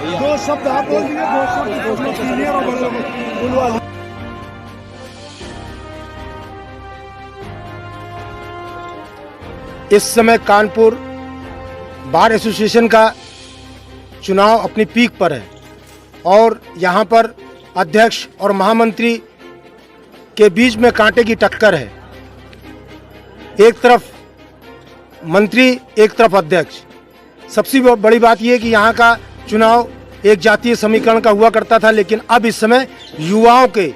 दो शब्द आप बोल दिए, दो शब्द सीनियर और बड़े लोग। इस समय कानपुर बार एसोसिएशन का चुनाव अपनी पीक पर है और यहाँ पर अध्यक्ष और महामंत्री के बीच में कांटे की टक्कर है। एक तरफ मंत्री, एक तरफ अध्यक्ष। सबसे बड़ी बात यह है कि यहाँ का चुनाव एक जातीय समीकरण का हुआ करता था, लेकिन अब इस समय युवाओं के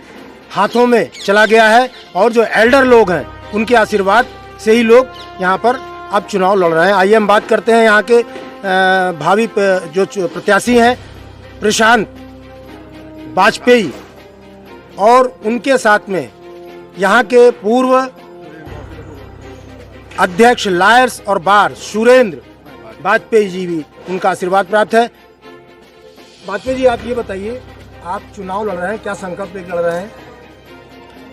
हाथों में चला गया है और जो एल्डर लोग हैं उनके आशीर्वाद से ही लोग यहाँ पर अब चुनाव लड़ रहे हैं। आइए हम बात करते हैं यहाँ के भावी जो प्रत्याशी हैं प्रशांत वाजपेयी और उनके साथ में यहाँ के पूर्व अध्यक्ष लायर्स और बार सुरेंद्र वाजपेयी जी भी उनका आशीर्वाद प्राप्त है। वाजपेयी जी, आप ये बताइए, आप चुनाव लड़ रहे हैं, क्या संकल्प लेकर लड़ रहे हैं?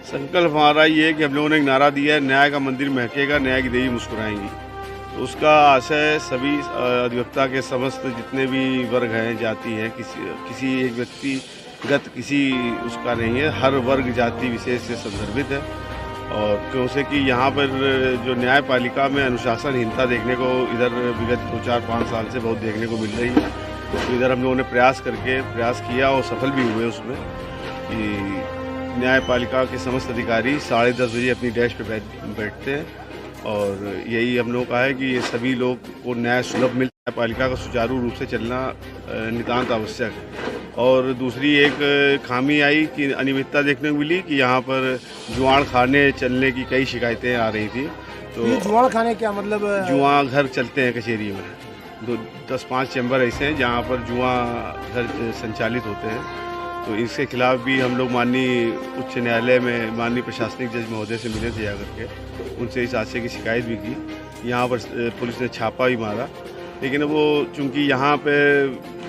संकल्प हमारा ये है कि हम लोगों ने एक नारा दिया है, न्याय का मंदिर महकेगा, न्याय की देवी मुस्कुराएंगी। तो उसका आशय सभी अधिवक्ता के समस्त जितने भी वर्ग हैं, जाति हैं, किसी एक व्यक्तिगत किसी उसका नहीं है, हर वर्ग जाति विशेष से संदर्भित है। और क्योंकि कि यहाँ पर जो न्यायपालिका में अनुशासनहीनता देखने को इधर विगत 2-4-5 साल से बहुत देखने को मिल रही है, तो इधर हम लोगों ने प्रयास किया और सफल भी हुए उसमें कि न्यायपालिका के समस्त अधिकारी 10:30 बजे अपनी डेस्क पे बैठते हैं और यही हम लोगों का है कि ये सभी लोग को न्याय सुलभ मिले। न्यायपालिका का सुचारू रूप से चलना नितांत आवश्यक है। और दूसरी एक खामी आई कि अनियमितता देखने को मिली कि यहाँ पर जुआड़ खाने चलने की कई शिकायतें आ रही थी। तो ये जुआड़ खाने क्या मतलब? जुआ घर चलते हैं कचहरी में, 10-5 चैम्बर ऐसे हैं जहाँ पर जुआ घर संचालित होते हैं। तो इसके खिलाफ भी हम लोग माननीय उच्च न्यायालय में माननीय प्रशासनिक जज महोदय से मिले थे जाकर के, उनसे इस आशय की शिकायत भी की। यहाँ पर पुलिस ने छापा भी मारा, लेकिन वो चूँकि यहाँ पे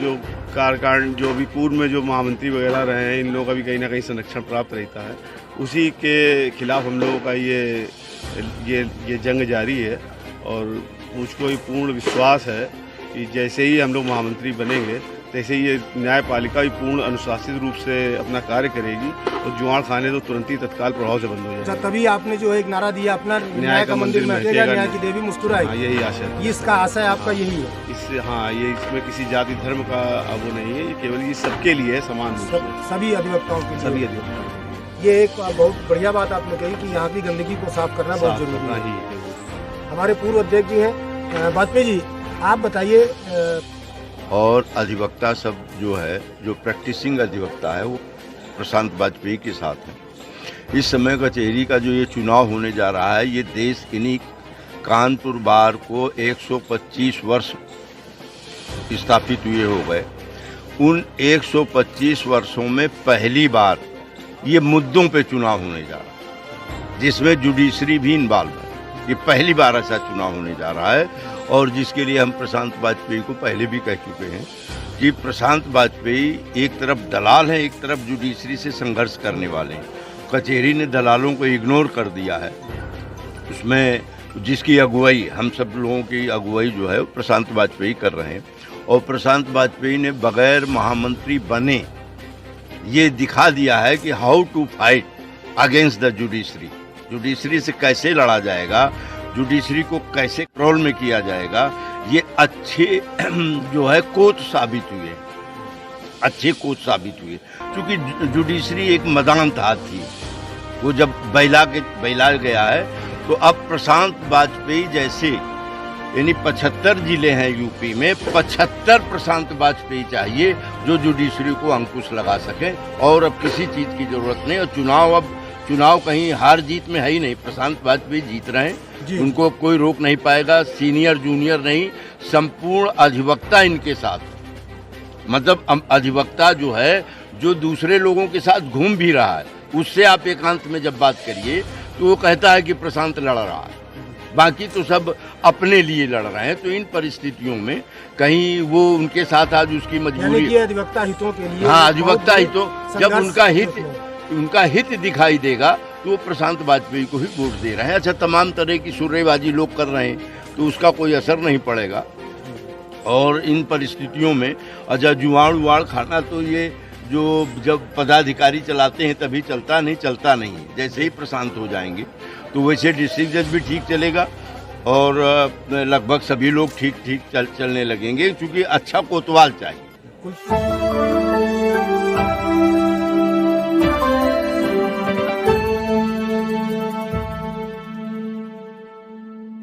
जो कार्यकारण जो भी पूर्व में जो महामंत्री वगैरह रहे हैं, इन लोगों का भी कहीं ना कहीं संरक्षण प्राप्त रहता है, उसी के खिलाफ हम लोगों का ये जंग जारी है। और मुझको ये पूर्ण विश्वास है कि जैसे ही हम लोग महामंत्री बनेंगे तैसे ही ये न्यायपालिका भी पूर्ण अनुशासित रूप से अपना कार्य करेगी और जुआड़ खाने तो तुरंत ही तत्काल प्रभाव से बंद हो जाएगा। तभी आपने जो एक नारा दिया अपना, न्याय का मंदिर महकेगा, न्याय की देवी मुस्कुराएगी। यही आशय है, इसका आशय आपका यही है। इससे ये इसमें किसी जाति धर्म का वो नहीं है, ये केवल ये सबके लिए है, समान रूप से सभी अधिवक्ताओं के लिए। सभी अधिवक्ताओं। ये एक बहुत बढ़िया बात आपने कही कि यहाँ की गंदगी को साफ करना बहुत जरूरी है। हमारे पूर्व अध्यक्ष जी हैं वाजपेयी जी, आप बताइए। और अधिवक्ता सब जो है, जो प्रैक्टिसिंग अधिवक्ता है, वो प्रशांत वाजपेयी के साथ है। इस समय कचहरी का जो ये चुनाव होने जा रहा है, ये देश इन्हीं कानपुर बार को 125 वर्ष स्थापित हुए हो गए। उन 125 वर्षों में पहली बार ये मुद्दों पे चुनाव होने जा रहा है, जिसमें जुडिशरी भी इन्वॉल्व है। ये पहली बार ऐसा चुनाव होने जा रहा है और जिसके लिए हम प्रशांत वाजपेयी को पहले भी कह चुके हैं कि प्रशांत वाजपेयी एक तरफ दलाल हैं, एक तरफ जुडिशरी से संघर्ष करने वाले हैं। कचहरी ने दलालों को इग्नोर कर दिया है, उसमें जिसकी अगुवाई, हम सब लोगों की अगुवाई जो है प्रशांत वाजपेयी कर रहे हैं। और प्रशांत वाजपेयी ने बगैर महामंत्री बने ये दिखा दिया है कि how to fight against the judiciary. Judiciary से कैसे लड़ा जाएगा, जुडिशरी को कैसे कंट्रोल में किया जाएगा, ये अच्छे जो है कोच साबित हुए, अच्छे कोच साबित हुए। क्योंकि जुडिशरी एक मदान था थी, वो जब बैला गया है, तो अब प्रशांत वाजपेयी जैसे यानी 75 जिले हैं यूपी में, 75 प्रशांत वाजपेयी चाहिए जो जुडिशरी को अंकुश लगा सके। और अब किसी चीज़ की जरूरत नहीं। और चुनाव कहीं हार जीत में है ही नहीं। प्रशांत वाजपेयी जीत रहे हैं, उनको कोई रोक नहीं पाएगा। सीनियर जूनियर नहीं, संपूर्ण अधिवक्ता इनके साथ। मतलब अधिवक्ता जो है, जो दूसरे लोगों के साथ घूम भी रहा है, उससे आप एकांत में जब बात करिए तो वो कहता है कि प्रशांत लड़ रहा है, बाकी तो सब अपने लिए लड़ रहे हैं। तो इन परिस्थितियों में कहीं वो उनके साथ आज उसकी मजबूरी, अधिवक्ता हितों के लिए, हाँ, अधिवक्ता हितों, जब उनका हित दिखाई देगा तो वो प्रशांत वाजपेयी को ही वोट दे रहे हैं। अच्छा, तमाम तरह की सुर्रेबाजी लोग कर रहे हैं तो उसका कोई असर नहीं पड़ेगा। और इन परिस्थितियों में अच्छा जुआड़ उवाड़ खाना तो ये जो जब पदाधिकारी चलाते हैं तभी चलता नहीं। जैसे ही प्रशांत हो जाएंगे तो वैसे डिस्ट्रिक्ट जज भी ठीक चलेगा और लगभग सभी लोग ठीक चलने लगेंगे, क्योंकि अच्छा कोतवाल चाहिए।